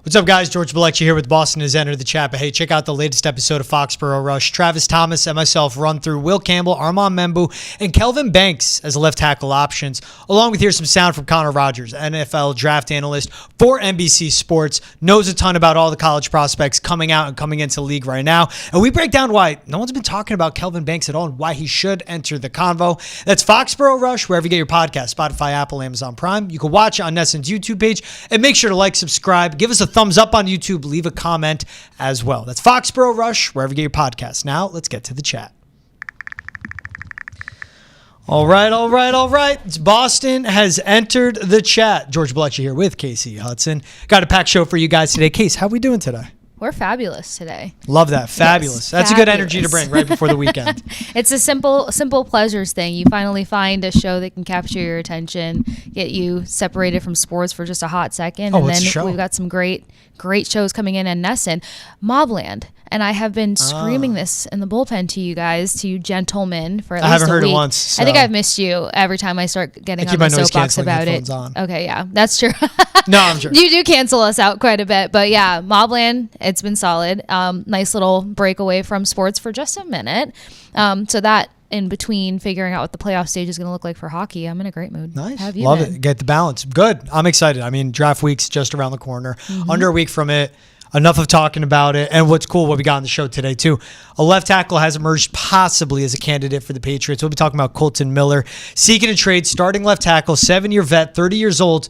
What's up, guys? George Balekji here with Boston has entered the chat. But hey, check out the latest episode of Foxborough Rush. Travis Thomas and myself run through Will Campbell, Armand Membou, and Kelvin Banks as left tackle options, along with here's some sound from Connor Rogers, NFL draft analyst for NBC Sports, knows a ton about all the college prospects coming out and coming into the league right now. And we break down why no one's been talking about Kelvin Banks at all and why he should enter the convo. That's Foxborough Rush, wherever you get your podcast, Spotify, Apple, Amazon Prime. You can watch it on Nesson's YouTube page. And make sure to like, subscribe, give us a thumbs up on YouTube, leave a comment as well. That's Foxborough Rush, wherever you get your podcast. Now, let's get to the chat. All right. It's Boston has entered the chat. George Belichick here with Kasey Hudson. Got a packed show for you guys today. Case, how are we doing today? We're fabulous today. Love that. Fabulous. Yes, That's fabulous. A good energy to bring right before the weekend. It's a simple pleasures thing. You finally find a show that can capture your attention, get you separated from sports for just a hot second. And then we've got some great shows coming in Nesson. Mobland. And I have been screaming this in the bullpen to you guys, to you gentlemen, for at least a week. I haven't heard it once. So. I think I've missed you every time I start getting on the soapbox about it. Okay, yeah, that's true. No, I'm sure. You do cancel us out quite a bit. But yeah, Mobland, it's been solid. Nice little breakaway from sports for just a minute. So that in between figuring out what the playoff stage is going to look like for hockey, I'm in a great mood. Nice. Love it. Get the balance. Good. I'm excited. I mean, draft week's just around the corner. Under a week from it. Enough of talking about it. And what's cool, what we got on the show today, too. A left tackle has emerged possibly as a candidate for the Patriots. We'll be talking about Kolton Miller. Seeking a trade, starting left tackle, 7-year vet, 30 years old.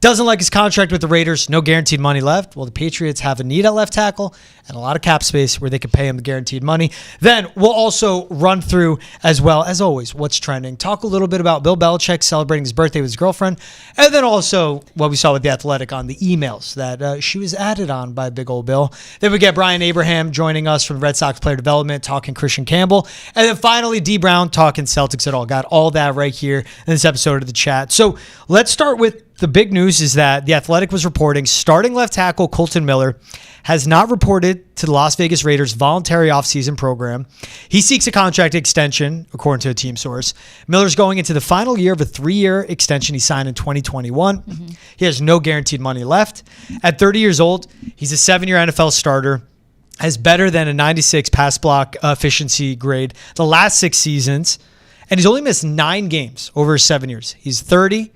Doesn't like his contract with the Raiders. No guaranteed money left. Well, the Patriots have a need at left tackle and a lot of cap space where they can pay him the guaranteed money. Then we'll also run through, as well as always, what's trending. Talk a little bit about Bill Belichick celebrating his birthday with his girlfriend. And then also what we saw with The Athletic on the emails that she was added on by big old Bill. Then we get Brian Abraham joining us from Red Sox player development, talking Kristian Campbell. And then finally, D. Brown talking Celtics at all. Got all that right here in this episode of the chat. So let's start with the big news is that The Athletic was reporting starting left tackle Kolton Miller has not reported to the Las Vegas Raiders' voluntary offseason program. He seeks a contract extension, according to a team source. Miller's going into the final year of a 3-year extension he signed in 2021. He has no guaranteed money left. At 30 years old, he's a 7-year NFL starter, has better than a 96 pass block efficiency grade the last 6 seasons, and he's only missed 9 games over 7 years. He's 30.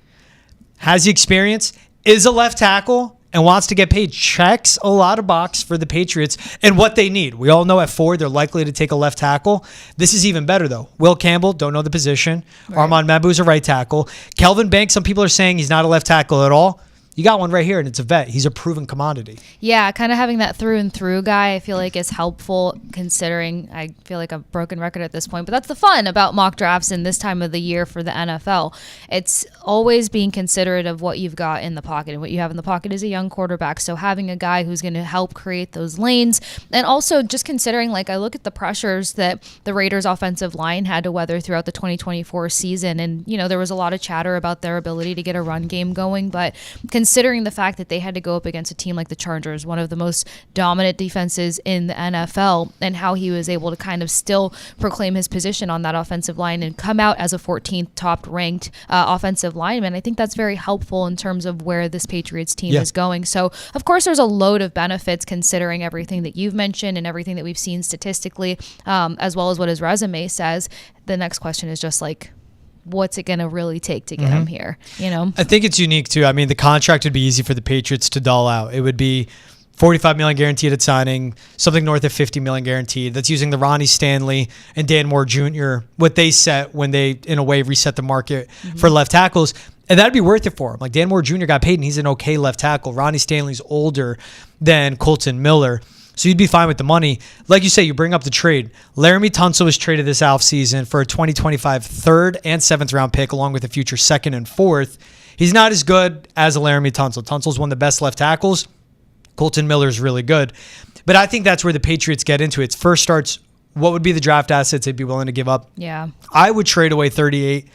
Has the experience, is a left tackle, and wants to get paid. Checks a lot of box for the Patriots and what they need. We all know at 4, they're likely to take a left tackle. This is even better, though. Will Campbell, don't know the position. Right. Armand Membou is a right tackle. Kelvin Banks, some people are saying he's not a left tackle at all. You got one right here, and it's a vet. He's a proven commodity. Yeah, kind of having that through and through guy, I feel like is helpful considering I feel like a broken record at this point. But that's the fun about mock drafts in this time of the year for the NFL. It's always being considerate of what you've got in the pocket. And what you have in the pocket is a young quarterback. So having a guy who's going to help create those lanes. And also just considering, like, I look at the pressures that the Raiders offensive line had to weather throughout the 2024 season. And, you know, there was a lot of chatter about their ability to get a run game going. But considering the fact that they had to go up against a team like the Chargers, one of the most dominant defenses in the NFL, and how he was able to kind of still proclaim his position on that offensive line and come out as a 14th top-ranked offensive lineman, I think that's very helpful in terms of where this Patriots team is going. So, of course, there's a load of benefits considering everything that you've mentioned and everything that we've seen statistically, as well as what his resume says. The next question is just like, what's it going to really take to get him here? You know, I think it's unique too. I mean, the contract would be easy for the Patriots to doll out. It would be $45 million guaranteed at signing, something north of $50 million guaranteed. That's using the Ronnie Stanley and Dan Moore Jr., what they set when they, in a way, reset the market for left tackles. And that'd be worth it for him. Like, Dan Moore Jr. got paid, and he's an okay left tackle. Ronnie Stanley's older than Kolton Miller. So you'd be fine with the money. Like you say, you bring up the trade. Laramie Tunsil was traded this offseason for a 2025 3rd and 7th round pick, along with a future 2nd and 4th. He's not as good as a Laramie Tunsil. Tunsil's one of the best left tackles. Kolton Miller's really good. But I think that's where the Patriots get into it. First starts, what would be the draft assets they'd be willing to give up? Yeah. I would trade away 38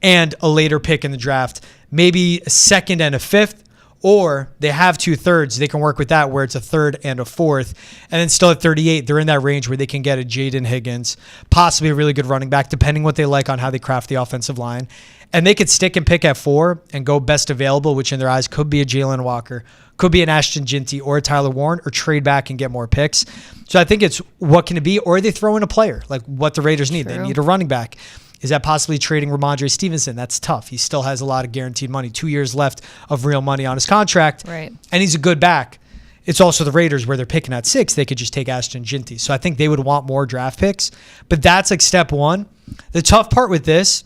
and a later pick in the draft, maybe a 2nd and a 5th. Or they have 2/3. They can work with that where it's a 3rd and a 4th. And then still at 38, they're in that range where they can get a Jordon Higgins, possibly a really good running back, depending what they like on how they craft the offensive line. And they could stick and pick at 4 and go best available, which in their eyes could be a Jalen Walker, could be an Ashton Ginty or a Tyler Warren, or trade back and get more picks. So I think it's what can it be, or they throw in a player like what the Raiders need. They need a running back. Is that possibly trading Ramondre Stevenson? That's tough. He still has a lot of guaranteed money, 2 years left of real money on his contract, right? And he's a good back. It's also the Raiders where they're picking at 6. They could just take Ashton Ginty. So I think they would want more draft picks. But that's like step one. The tough part with this,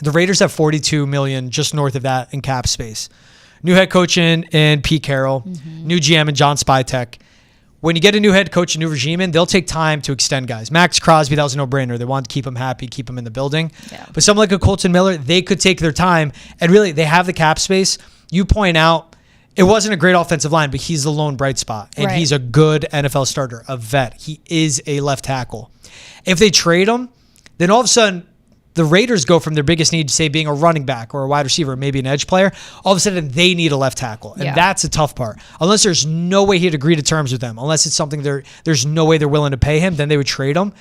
the Raiders have $42 million just north of that in cap space. New head coach in Pete Carroll, new GM in John Spytek. When you get a new head coach, a new regime in, they'll take time to extend guys. Max Crosby, that was a no-brainer. They wanted to keep him happy, keep him in the building. Yeah. But someone like a Kolton Miller, they could take their time. And really, they have the cap space. You point out, it wasn't a great offensive line, but he's the lone bright spot. And he's a good NFL starter, a vet. He is a left tackle. If they trade him, then all of a sudden, the Raiders go from their biggest need, say, being a running back or a wide receiver, maybe an edge player. All of a sudden, they need a left tackle. And that's a tough part. Unless there's no way he'd agree to terms with them, unless it's something there's no way they're willing to pay him, then they would trade him.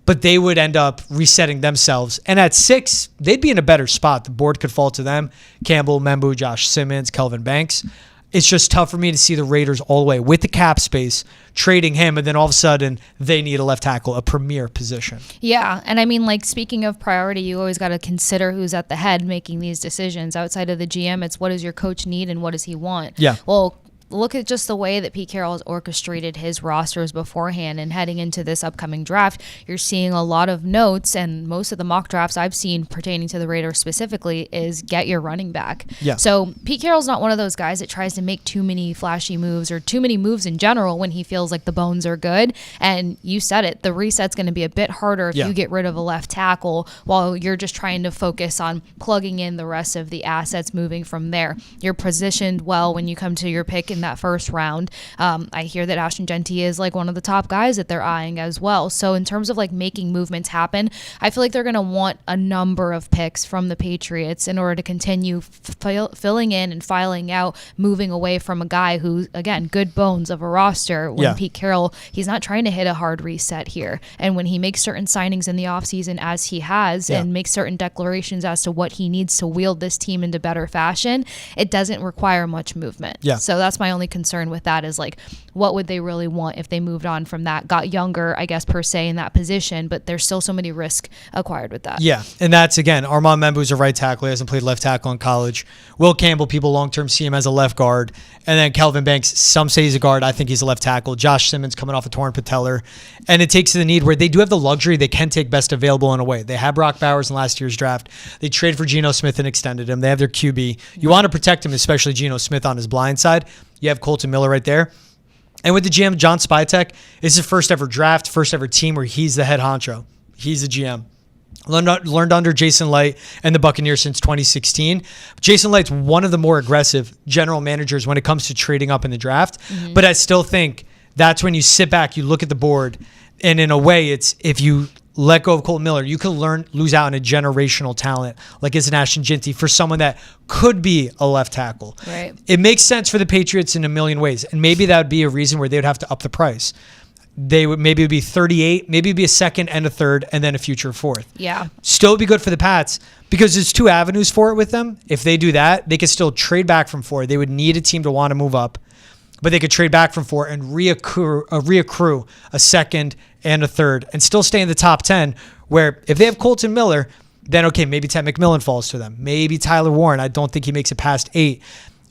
But they would end up resetting themselves. And at 6, they'd be in a better spot. The board could fall to them. Campbell, Membou, Josh Simmons, Kelvin Banks. It's just tough for me to see the Raiders all the way with the cap space trading him, and then all of a sudden they need a left tackle, a premier position. Yeah, and I mean, like, speaking of priority, you always got to consider who's at the head making these decisions. Outside of the GM, it's what does your coach need and what does he want? Yeah. Well, look at just the way that Pete Carroll has orchestrated his rosters beforehand, and heading into this upcoming draft, you're seeing a lot of notes, and most of the mock drafts I've seen pertaining to the Raiders specifically is get your running back. Yeah. So Pete Carroll's not one of those guys that tries to make too many flashy moves or too many moves in general when he feels like the bones are good. And you said it, the reset's going to be a bit harder if you get rid of a left tackle while you're just trying to focus on plugging in the rest of the assets moving from there. You're positioned well when you come to your pick in that first round. I hear that Ashton Ginty is like one of the top guys that they're eyeing as well. So in terms of like making movements happen, I feel like they're going to want a number of picks from the Patriots in order to continue filling in and filing out, moving away from a guy who, again, good bones of a roster. When Pete Carroll, he's not trying to hit a hard reset here. And when he makes certain signings in the offseason as he has and makes certain declarations as to what he needs to wield this team into better fashion, it doesn't require much movement. Yeah. So that's my only concern with that is like, what would they really want if they moved on from that, got younger, I guess, per se, in that position, but there's still so many risks acquired with that. Yeah, and that's, again, Armand Membou is a right tackle. He hasn't played left tackle in college. Will Campbell, people long-term see him as a left guard. And then Kelvin Banks, some say he's a guard. I think he's a left tackle. Josh Simmons coming off a torn patellar. And it takes to the need where they do have the luxury. They can take best available in a way. They had Brock Bowers in last year's draft. They traded for Geno Smith and extended him. They have their QB. You want to protect him, especially Geno Smith on his blind side. You have Kolton Miller right there. And with the GM, John Spytek, it's his first ever draft, first ever team where he's the head honcho. He's the GM. Learned under Jason Light and the Buccaneers since 2016. Jason Light's one of the more aggressive general managers when it comes to trading up in the draft. But I still think that's when you sit back, you look at the board, and in a way, it's if you let go of Kolton Miller, you can lose out on a generational talent like is an Ashton Ginty for someone that could be a left tackle. Right. It makes sense for the Patriots in a million ways, and maybe that would be a reason where they would have to up the price. They would maybe it would be 38, maybe it'd be a second and a third, and then a future fourth. Yeah. Still be good for the Pats because there's 2 avenues for it with them. If they do that, they could still trade back from 4. They would need a team to want to move up, but they could trade back from 4 and reaccrue a second and a third and still stay in the top 10, where if they have Kolton Miller, then okay, maybe Ted McMillan falls to them. Maybe Tyler Warren. I don't think he makes it past 8.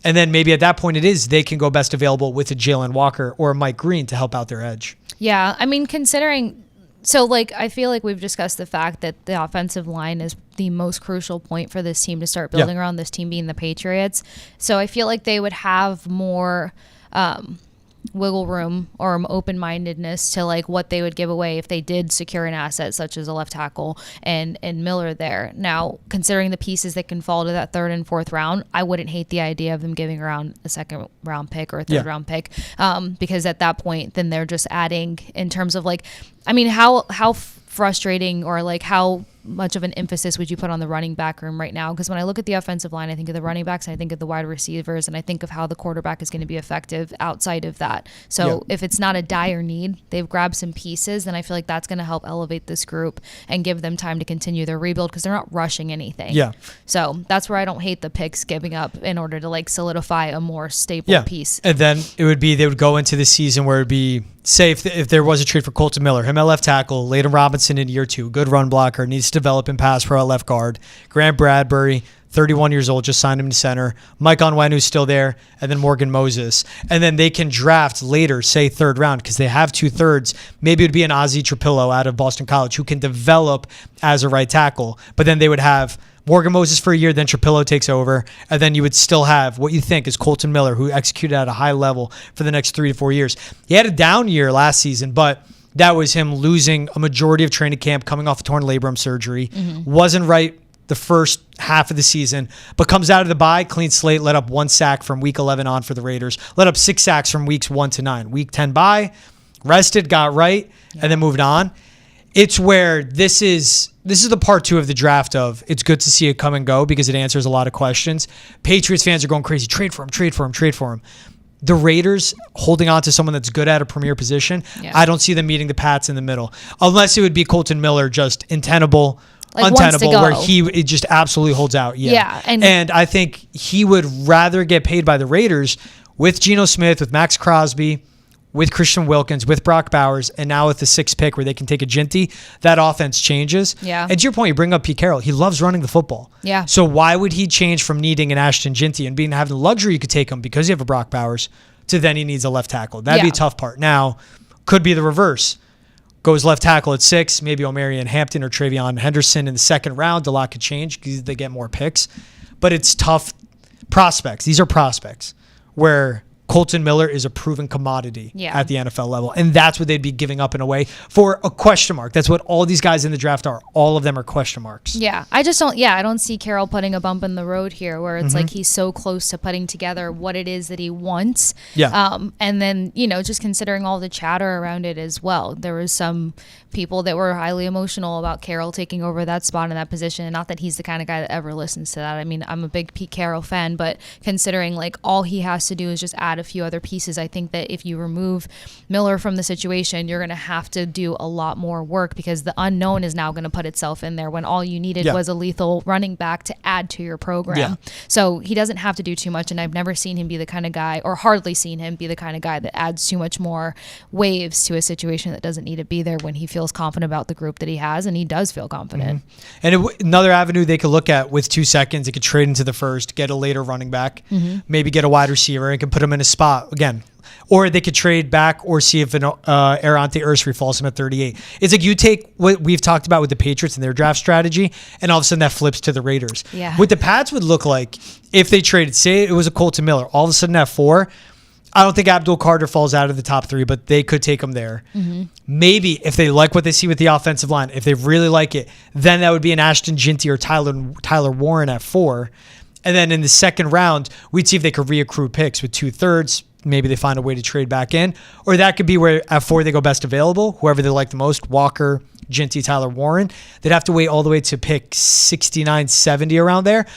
And then maybe at that point they can go best available with a Jalen Walker or a Mike Green to help out their edge. Yeah, I mean, considering... So, like, I feel like we've discussed the fact that the offensive line is the most crucial point for this team to start building around, this team being the Patriots. So I feel like they would have more wiggle room or open-mindedness to, like, what they would give away if they did secure an asset such as a left tackle and Miller there. Now, considering the pieces that can fall to that 3rd and 4th round, I wouldn't hate the idea of them giving around a 2nd-round pick or a 3rd-round pick because at that point, then they're just adding in terms of, like, I mean, how frustrating or, like, how much of an emphasis would you put on the running back room right now? Because when I look at the offensive line, I think of the running backs, and I think of the wide receivers, and I think of how the quarterback is going to be effective outside of that. So if it's not a dire need, they've grabbed some pieces, then I feel like that's going to help elevate this group and give them time to continue their rebuild because they're not rushing anything. Yeah. So that's where I don't hate the picks giving up in order to like solidify a more stable piece. And then it would be, they would go into the season where it'd be, say if there was a trade for Kolton Miller, him at left tackle, Leighton Robinson in year 2, good run blocker, needs to develop and pass pro at left guard. Grant Bradbury, 31 years old, just signed him to center. Mike Onwenu's still there, and then Morgan Moses. And then they can draft later, say third round, because they have 2/3. Maybe it would be an Ozzie Trapillo out of Boston College who can develop as a right tackle. But then they would have Morgan Moses for a year, then Trapillo takes over, and then you would still have what you think is Kolton Miller, who executed at a high level for the next 3 to 4 years. He had a down year last season, but that was him losing a majority of training camp, coming off a torn labrum surgery. Wasn't right the first half of the season, but comes out of the bye, clean slate, let up 1 sack from week 11 on for the Raiders, let up 6 sacks from weeks 1 to 9. Week 10 bye, rested, got right, and then moved on. It's where this is the part 2 of the draft of it's good to see it come and go because it answers a lot of questions. Patriots fans are going crazy. Trade for him, trade for him, trade for him. The Raiders holding on to someone that's good at a premier position, I don't see them meeting the Pats in the middle. Unless it would be Kolton Miller, just untenable, where he just absolutely holds out. Yeah. And I think he would rather get paid by the Raiders with Geno Smith, with Max Crosby, with Christian Wilkins, with Brock Bowers, and now with the 6th pick where they can take a Ginty, that offense changes. Yeah. And to your point, you bring up Pete Carroll. He loves running the football. Yeah. So why would he change from needing an Ashton Ginty and having the luxury you could take him because you have a Brock Bowers to then he needs a left tackle? That'd be a tough part. Now, could be the reverse. Goes left tackle at 6, maybe Omarion Hampton or Travion Henderson in the 2nd round. A lot could change because they get more picks. But it's tough prospects. These are prospects where Kolton Miller is a proven commodity at the NFL level. And that's what they'd be giving up in a way for a question mark. That's what all these guys in the draft are. All of them are question marks. Yeah. I don't see Carroll putting a bump in the road here where it's like he's so close to putting together what it is that he wants. Yeah. And then, just considering all the chatter around it as well. There was some people that were highly emotional about Carroll taking over that spot in that position. And not that he's the kind of guy that ever listens to that. I mean, I'm a big Pete Carroll fan, but considering like all he has to do is just add a few other pieces, I think that if you remove Miller from the situation, you're going to have to do a lot more work because the unknown is now going to put itself in there when all you needed was a lethal running back to add to your program. Yeah. So he doesn't have to do too much, and I've never seen him be the kind of guy, or hardly seen him be the kind of guy that adds too much more waves to a situation that doesn't need to be there when he feels confident about the group that he has, and he does feel confident. And another avenue they could look at with 2 seconds, they could trade into the first, get a later running back, maybe get a wide receiver, and can put him in a spot again. Or they could trade back or see if an Arante Ursary falls him at 38. It's like you take what we've talked about with the Patriots and their draft strategy, and all of a sudden that flips to the Raiders. Yeah. What the Pats would look like if they traded, say it was a Kolton Miller, all of a sudden at 4, I don't think Abdul Carter falls out of the top 3, but they could take him there. Maybe if they like what they see with the offensive line, if they really like it, then that would be an Ashton Ginty or Tyler Warren at 4. And then in the 2nd round, we'd see if they could reaccrue picks with 2/3. Maybe they find a way to trade back in. Or that could be where at 4 they go best available, whoever they like the most, Walker, Ginty, Tyler Warren. They'd have to wait all the way to pick 69, 70 around there.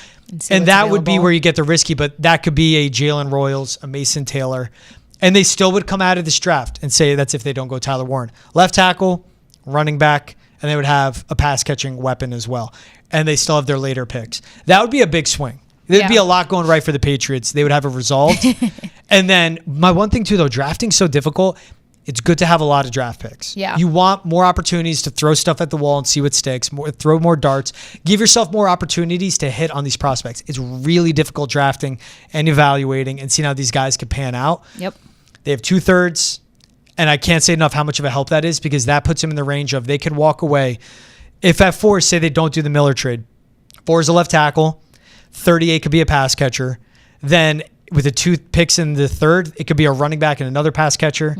And that would be where you get the risky, but that could be a Jalen Royals, a Mason Taylor. And they still would come out of this draft and say that's if they don't go Tyler Warren. Left tackle, running back, and they would have a pass-catching weapon as well. And they still have their later picks. That would be a big swing. There'd be a lot going right for the Patriots. They would have it resolved. And then my one thing too, though, drafting's so difficult. It's good to have a lot of draft picks. Yeah. You want more opportunities to throw stuff at the wall and see what sticks, throw more darts, give yourself more opportunities to hit on these prospects. It's really difficult drafting and evaluating and seeing how these guys could pan out. Yep. They have 2/3, and I can't say enough how much of a help that is because that puts them in the range of they could walk away. If at 4, say they don't do the Miller trade, 4 is a left tackle, 38 could be a pass catcher. Then with the 2 picks in the 3rd, it could be a running back and another pass catcher,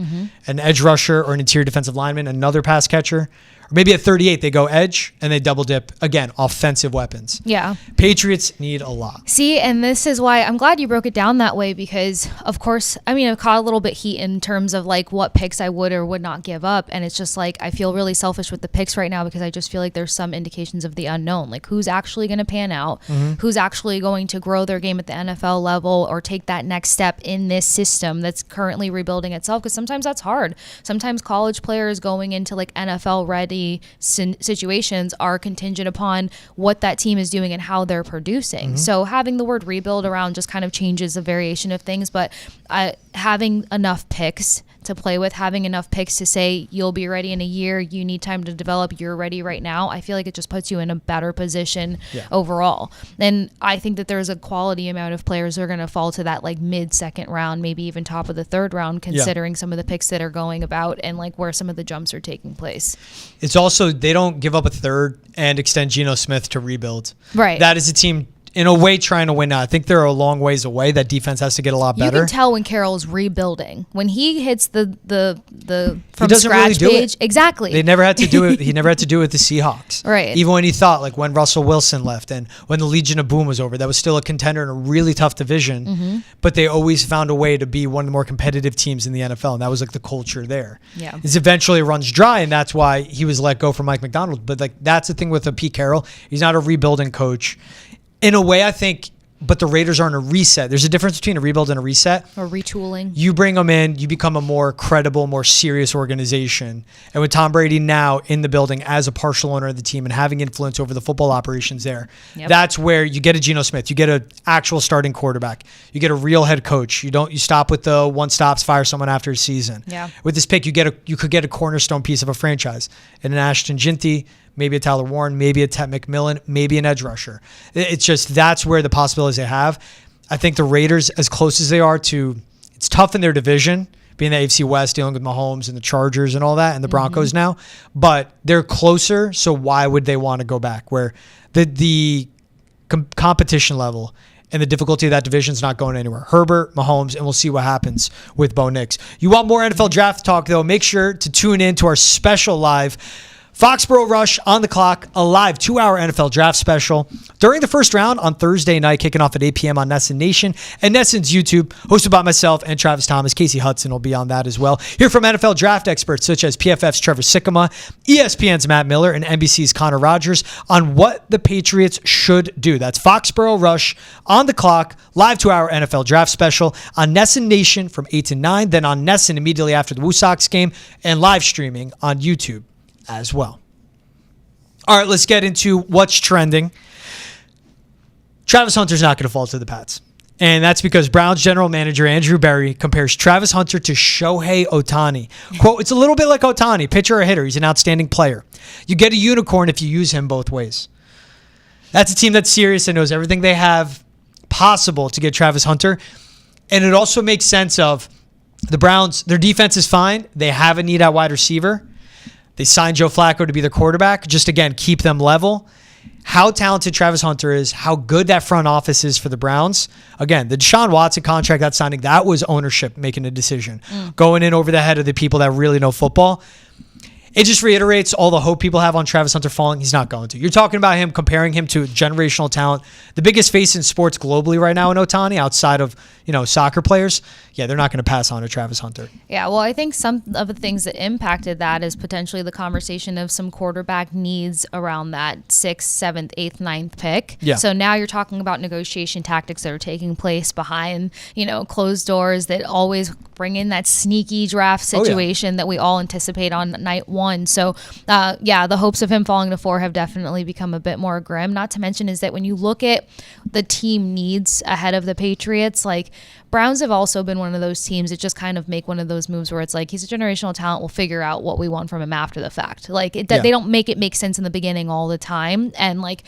an edge rusher or an interior defensive lineman, another pass catcher, Or maybe at 38, they go edge and they double dip. Again, offensive weapons. Yeah. Patriots need a lot. See, and this is why I'm glad you broke it down that way because, of course, I mean, I've caught a little bit heat in terms of like what picks I would or would not give up. And it's just like I feel really selfish with the picks right now because I just feel like there's some indications of the unknown. Like who's actually going to pan out, who's actually going to grow their game at the NFL level or take that next step in this system that's currently rebuilding itself. Because sometimes that's hard. Sometimes college players going into like NFL ready situations are contingent upon what that team is doing and how they're producing. So having the word rebuild around just kind of changes the variation of things, but having enough picks to play with, having enough picks to say you'll be ready in a year, you need time to develop, you're ready right now, I feel like it just puts you in a better position overall. And I think that there's a quality amount of players that are going to fall to that like mid-second round, maybe even top of the third round, considering some of the picks that are going about and like where some of the jumps are taking place. It's also, they don't give up a third and extend Geno Smith to rebuild. Right. That is a team in a way trying to win now. I think they're a long ways away. That defense has to get a lot better. You can tell when Carroll's rebuilding. When he hits the from he doesn't scratch really do page. it. Exactly. They never had to do it. He never had to do it with the Seahawks. Right. Even when he thought, like when Russell Wilson left and when the Legion of Boom was over, that was still a contender in a really tough division. But they always found a way to be one of the more competitive teams in the NFL. And that was like the culture there. Yeah. It's eventually runs dry, and that's why he was let go from Mike McDonald. But like that's the thing with a Pete Carroll. He's not a rebuilding coach. In a way, I think. But the Raiders aren't a reset. There's a difference between a rebuild and a reset. Or retooling. You bring them in, you become a more credible, more serious organization. And with Tom Brady now in the building as a partial owner of the team and having influence over the football operations there, that's where you get a Geno Smith. You get an actual starting quarterback. You get a real head coach. You stop with the one stops, fire someone after a season. Yeah. With this pick, you could get a cornerstone piece of a franchise. And an Ashton Ginty, maybe a Tyler Warren, maybe a Tet McMillan, maybe an edge rusher. It's just that's where the possibilities they have. I think the Raiders, as close as they are to, it's tough in their division, being the AFC West, dealing with Mahomes and the Chargers and all that, and the Broncos now, but they're closer, so why would they want to go back? Where the competition level and the difficulty of that division is not going anywhere. Herbert, Mahomes, and we'll see what happens with Bo Nix. You want more NFL draft talk, though, make sure to tune in to our special live Foxborough Rush on the clock, a live 2-hour NFL draft special during the first round on Thursday night, kicking off at 8 p.m. on Nesson Nation and Nesson's YouTube, hosted by myself and Travis Thomas. Kasey Hudson will be on that as well. Hear from NFL draft experts such as PFF's Trevor Sikkema, ESPN's Matt Miller, and NBC's Connor Rogers on what the Patriots should do. That's Foxborough Rush on the clock, live 2-hour NFL draft special on Nesson Nation from 8 to 9, then on Nesson immediately after the Woo Sox game, and live streaming on YouTube as well. All right, let's get into what's trending. Travis Hunter's not going to fall to the Pats. And that's because Browns general manager Andrew Berry compares Travis Hunter to Shohei Ohtani. Quote, it's a little bit like Ohtani, pitcher or hitter. He's an outstanding player. You get a unicorn if you use him both ways. That's a team that's serious and knows everything they have possible to get Travis Hunter. And it also makes sense of the Browns, their defense is fine. They have a need at wide receiver. They signed Joe Flacco to be their quarterback. Just, again, keep them level. How talented Travis Hunter is, how good that front office is for the Browns. Again, the Deshaun Watson contract, that signing, that was ownership making a decision. Going in over the head of the people that really know football. It just reiterates all the hope people have on Travis Hunter falling. He's not going to. You're talking about him, comparing him to generational talent. The biggest face in sports globally right now in Ohtani, outside of, soccer players. Yeah, they're not going to pass on to Travis Hunter. Yeah, well, I think some of the things that impacted that is potentially the conversation of some quarterback needs around that 6th, 7th, 8th, 9th pick. Yeah. So now you're talking about negotiation tactics that are taking place behind, closed doors that always bring in that sneaky draft situation that we all anticipate on night one. So, the hopes of him falling to 4 have definitely become a bit more grim. Not to mention is that when you look at the team needs ahead of the Patriots, like Browns have also been one of those teams that just kind of make one of those moves where it's like, he's a generational talent. We'll figure out what we want from him after the fact. Like they don't make it make sense in the beginning all the time. And like,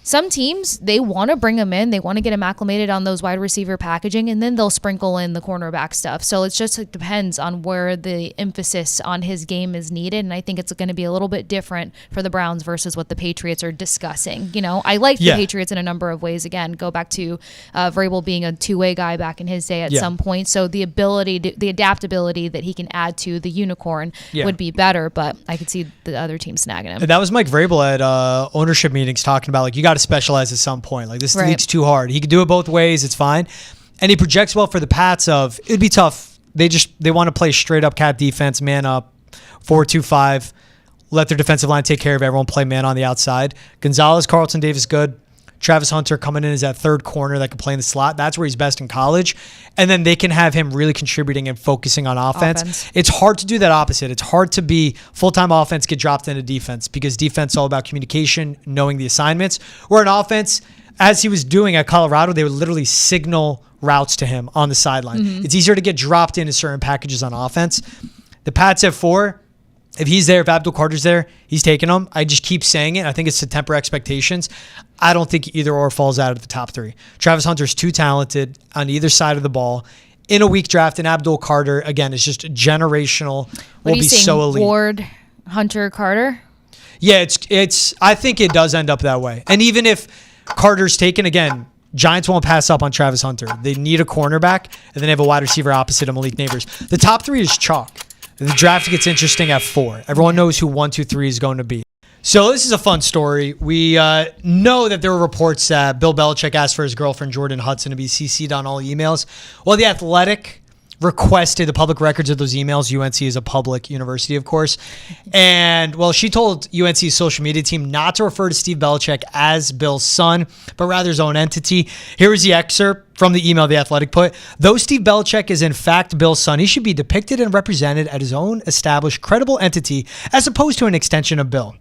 some teams, they want to bring him in. They want to get him acclimated on those wide receiver packaging, and then they'll sprinkle in the cornerback stuff. So it depends on where the emphasis on his game is needed. And I think it's going to be a little bit different for the Browns versus what the Patriots are discussing. I like the Patriots in a number of ways. Again, go back to Vrabel being a two-way guy back in his day at some point. So the adaptability that he can add to the unicorn would be better, but I could see the other team snagging him. That was Mike Vrabel at ownership meetings talking about, like, you got to specialize at some point. Like, this league's too hard. He can do it both ways. It's fine. And he projects well for the Pats of, it'd be tough. They want to play straight up cap defense, man up, 4-2-5, let their defensive line take care of everyone, play man on the outside. Gonzalez, Carlton Davis, good. Travis Hunter coming in as that third corner that can play in the slot. That's where he's best in college. And then they can have him really contributing and focusing on offense. It's hard to do that opposite. It's hard to be full-time offense, get dropped into defense, because defense is all about communication, knowing the assignments. Where an offense, as he was doing at Colorado, they would literally signal routes to him on the sideline. Mm-hmm. It's easier to get dropped into certain packages on offense. The Pats have 4. If he's there, if Abdul Carter's there, he's taking them. I just keep saying it. I think it's to temper expectations. I don't think either or falls out of the top 3. Travis Hunter's too talented on either side of the ball. In a weak draft, and Abdul Carter, again, is just generational. Will be so elite. Ward, Hunter, Carter? Yeah, it's. I think it does end up that way. And even if Carter's taken, again, Giants won't pass up on Travis Hunter. They need a cornerback, and then they have a wide receiver opposite of Malik Neighbors. The top 3 is chalk. The draft gets interesting at 4. Everyone knows who 1, 2, 3 is going to be. So this is a fun story. We know that there were reports that Bill Belichick asked for his girlfriend Jordon Hudson to be CC'd on all emails. Well, The Athletic requested the public records of those emails. UNC is a public university, of course. And, well, she told UNC's social media team not to refer to Steve Belichick as Bill's son, but rather his own entity. Here is the excerpt from the email The Athletic put. Though Steve Belichick is in fact Bill's son, he should be depicted and represented as his own established, credible entity as opposed to an extension of Bill.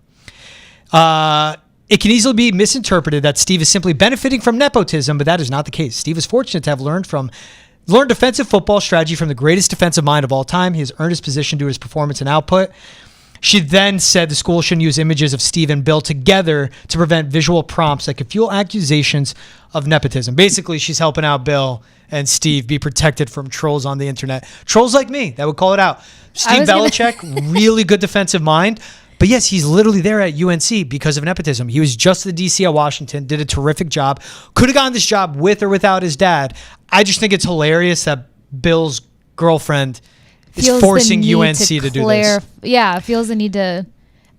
It can easily be misinterpreted that Steve is simply benefiting from nepotism, but that is not the case. Steve is fortunate to have learned defensive football strategy from the greatest defensive mind of all time. He has earned his position due to his performance and output. She then said the school shouldn't use images of Steve and Bill together to prevent visual prompts that could fuel accusations of nepotism. Basically, she's helping out Bill and Steve be protected from trolls on the internet. Trolls like me that would call it out. Steve Belichick, really good defensive mind. But yes, he's literally there at UNC because of nepotism. He was just the DC at Washington, did a terrific job. Could have gotten this job with or without his dad. I just think it's hilarious that Bill's girlfriend is forcing UNC to do this. Yeah, feels the need to.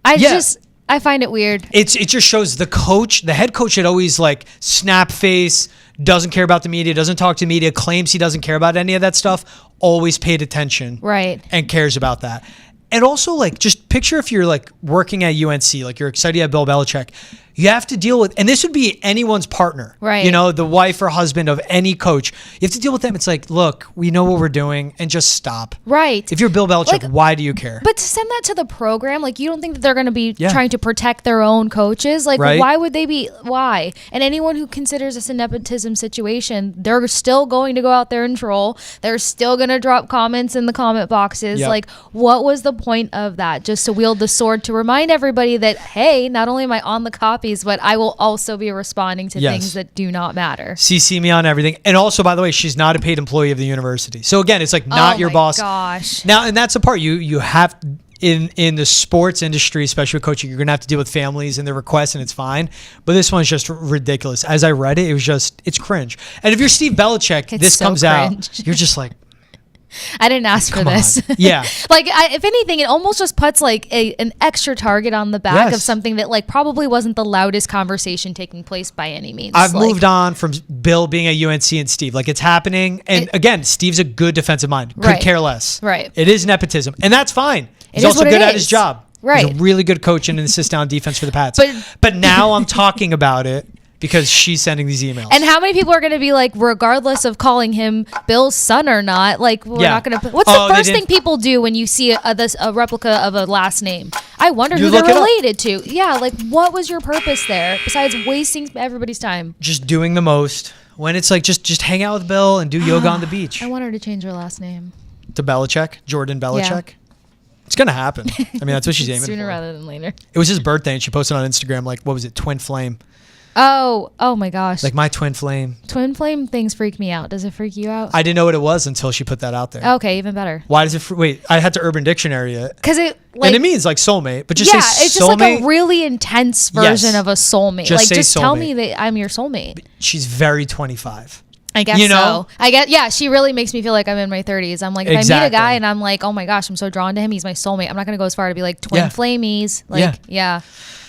I find it weird. It just shows the head coach should always like snap face, doesn't care about the media, doesn't talk to the media, claims he doesn't care about any of that stuff, always paid attention. Right. And cares about that. And also, like, just picture if you're, like, working at UNC, like, you're excited at Bill Belichick. You have to deal with, and this would be anyone's partner. Right. You know, the wife or husband of any coach. You have to deal with them. It's like, look, we know what we're doing, and just stop. Right. If you're Bill Belichick, why do you care? But to send that to the program, like, you don't think that they're going to be trying to protect their own coaches? Like, why would they be? Why? And anyone who considers this a nepotism situation, they're still going to go out there and troll. They're still going to drop comments in the comment boxes. Yep. Like, what was the point of that? Just to wield the sword to remind everybody that, hey, not only am I on the copies, but I will also be responding to things that do not matter. CC me on everything. And also, by the way, she's not a paid employee of the university. So again, it's like not your boss. Gosh. Now, and that's the part you have in the sports industry, especially with coaching, you're going to have to deal with families and their requests, and it's fine. But this one's just ridiculous. As I read it, it's cringe. And if you're Steve Belichick, this comes out, you're just like, I didn't ask for this. Yeah. Like, if anything, it almost just puts like an extra target on the back of something that like probably wasn't the loudest conversation taking place by any means. I've moved on from Bill being at UNC and Steve. Like, it's happening. And again, Steve's a good defensive mind. Could care less. Right. It is nepotism. And that's fine. He's also good at his job. Right. He's a really good coach and an assist down defense for the Pats. But now I'm talking about it because she's sending these emails. And how many people are going to be like, regardless of calling him Bill's son or not, like, we're not going to. What's the first thing people do when you see a replica of a last name? I wonder who they're related to. Yeah, like, what was your purpose there besides wasting everybody's time? Just doing the most. When it's like, just hang out with Bill and do yoga on the beach. I want her to change her last name to Belichick, Jordon Belichick. Yeah. It's going to happen. I mean, that's what she's aiming for. Sooner rather than later. It was his birthday, and she posted on Instagram, like, what was it, Twin Flame. Oh my gosh. Like my twin flame. Twin flame things freak me out. Does it freak you out? I didn't know what it was until she put that out there. Okay, even better. Why does it? Wait, I had to Urban Dictionary it. Because it and it means like soulmate, but just say soulmate. It's just like a really intense version of a soulmate. Just say just soulmate. tell me that I'm your soulmate. She's very 25. I guess so. She really makes me feel like I'm in my 30s. I'm like, if I meet a guy and I'm like, oh my gosh, I'm so drawn to him, he's my soulmate. I'm not going to go as far to be like twin flamies. Like,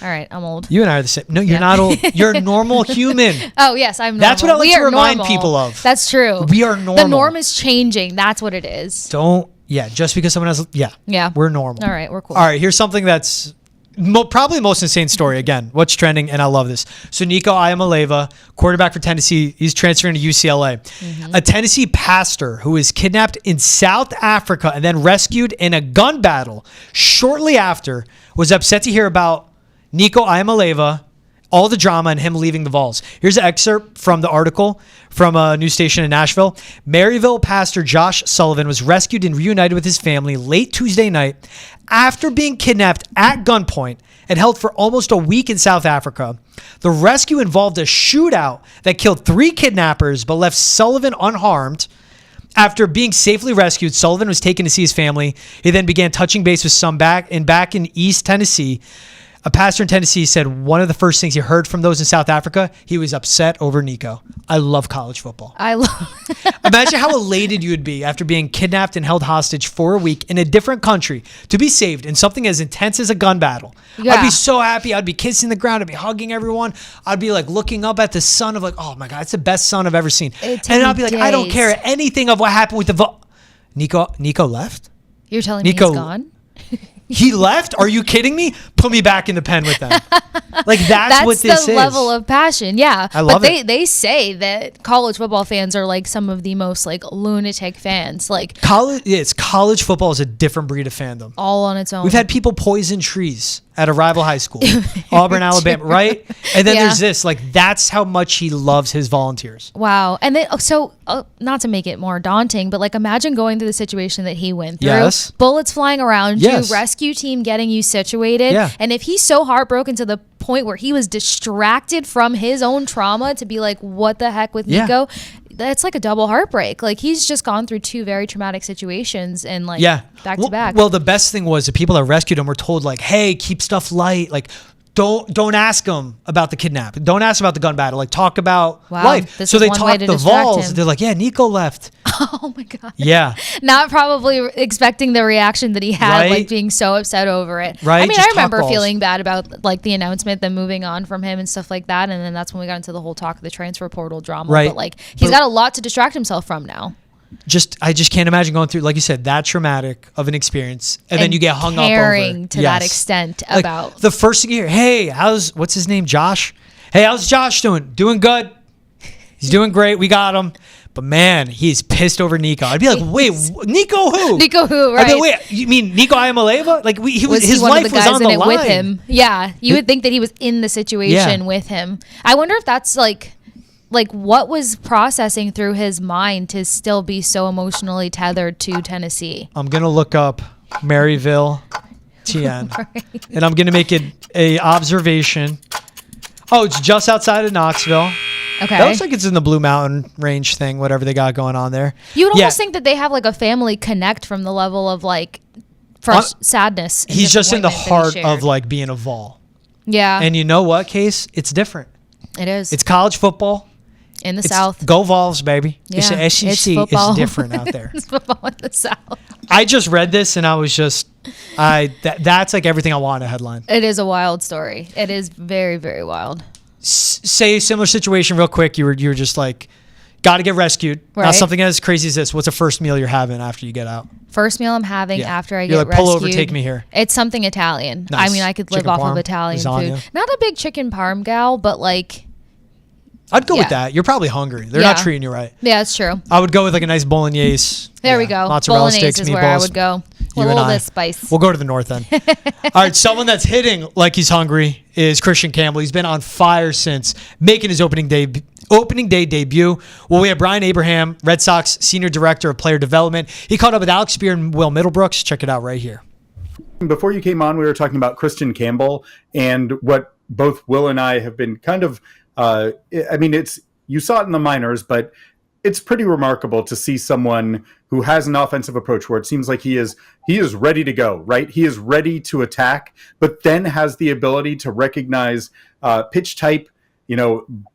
all right, I'm old. You and I are the same. No, you're not old. You're a normal human. Oh, yes, I'm normal. That's what I like to remind people of. That's true. We are normal. The norm is changing. That's what it is. Just because someone has, we're normal. All right, we're cool. All right, here's something that's probably the most insane story. Again, what's trending, and I love this. So Nico Iamaleava, quarterback for Tennessee, he's transferring to UCLA. Mm-hmm. A Tennessee pastor who was kidnapped in South Africa and then rescued in a gun battle shortly after was upset to hear about Nico Iamaleava, all the drama and him leaving the Vols. Here's an excerpt from the article from a news station in Nashville. Maryville pastor Josh Sullivan was rescued and reunited with his family late Tuesday night after being kidnapped at gunpoint and held for almost a week in South Africa. The rescue involved a shootout that killed 3 kidnappers but left Sullivan unharmed. After being safely rescued, Sullivan was taken to see his family. He then began touching base with some back in East Tennessee. A pastor in Tennessee said one of the first things he heard from those in South Africa, he was upset over Nico. I love college football. Imagine how elated you would be after being kidnapped and held hostage for a week in a different country to be saved in something as intense as a gun battle. Yeah. I'd be so happy. I'd be kissing the ground. I'd be hugging everyone. I'd be like looking up at the sun of like, oh my God, it's the best sun I've ever seen. And I'd be like, I don't care anything of what happened with the Nico left? You're telling me he's gone? He left? Are you kidding me? Put me back in the pen with them. Like that's what this is. That's the level of passion. Yeah. I love it. They say that college football fans are like some of the most like lunatic fans. Like college football is a different breed of fandom. All on its own. We've had people poison trees at a rival high school, Auburn, Alabama, right? And then there's this, like, that's how much he loves his volunteers. Wow. And then, not to make it more daunting, but like, imagine going through the situation that he went through. Yes. Bullets flying around you, rescue team getting you situated. Yeah. And if he's so heartbroken to the point where he was distracted from his own trauma to be like, what the heck with Nico? That's like a double heartbreak. Like he's just gone through 2 very traumatic situations and like back to back. Well, the best thing was the people that rescued him were told like, hey, keep stuff light. Like don't ask him about the kidnapping. Don't ask about the gun battle. Like talk about life. So they talked the Vols. They're like, yeah, Nico left. Oh my God. Yeah. Not probably expecting the reaction that he had, like being so upset over it. Right. I mean, I remember feeling bad about like the announcement, them moving on from him and stuff like that. And then that's when we got into the whole talk of the transfer portal drama. Right. But like he's got a lot to distract himself from now. I just can't imagine going through, like you said, that traumatic of an experience, and then you get hung up over caring to that extent like, about the first thing you hear. Hey, what's his name? Josh. Hey, how's Josh doing? Doing good. He's doing great. We got him. But man, he's pissed over Nico. I'd be like, wait, Nico who? Nico who? Right? I'd be like, wait, you mean Nico Iamaleava? Like his one life of the guys was on in the it line with him. Yeah, you would think that he was in the situation with him. I wonder if that's like what was processing through his mind to still be so emotionally tethered to Tennessee. I'm gonna look up Maryville, TN, and I'm gonna make it a observation. Oh, it's just outside of Knoxville. Okay. That looks like it's in the Blue Mountain Range thing, whatever they got going on there. You would almost think that they have like a family connect from the level of like sadness. He's just in the heart of like being a Vol. Yeah. And you know what, Case? It's different. It is. It's college football. In the South. Go Vols, baby. Yeah. It's the SEC. It's different out there. It's football in the South. I just read this and I was just, that's like everything I want in a headline. It is a wild story. It is very, very wild. Say a similar situation real quick. You were just like, got to get rescued. Right. Now something as crazy as this. What's the first meal you're having after you get out? First meal I'm having after I get like, rescued. Pull over, take me here. It's something Italian. Nice. I mean, I could live off of Italian food. Not a big chicken parm gal, but like. I'd go with that. You're probably hungry. They're not treating you right. Yeah, it's true. I would go with like a nice bolognese. There we go. Mozzarella Bolognese sticks, is meatballs. where I would go. A little bit of spice. We'll go to the north end. All right, someone that's hitting like he's hungry is Kristian Campbell. He's been on fire since making his opening day debut. Well, we have Brian Abraham, Red Sox Senior Director of Player Development. He caught up with Alex Spear and Will Middlebrooks. Check it out right here. Before you came on, we were talking about Kristian Campbell and what both Will and I have been kind of You saw it in the minors, but it's pretty remarkable to see someone who has an offensive approach where it seems like he is ready to go, right? He is ready to attack, but then has the ability to recognize pitch type,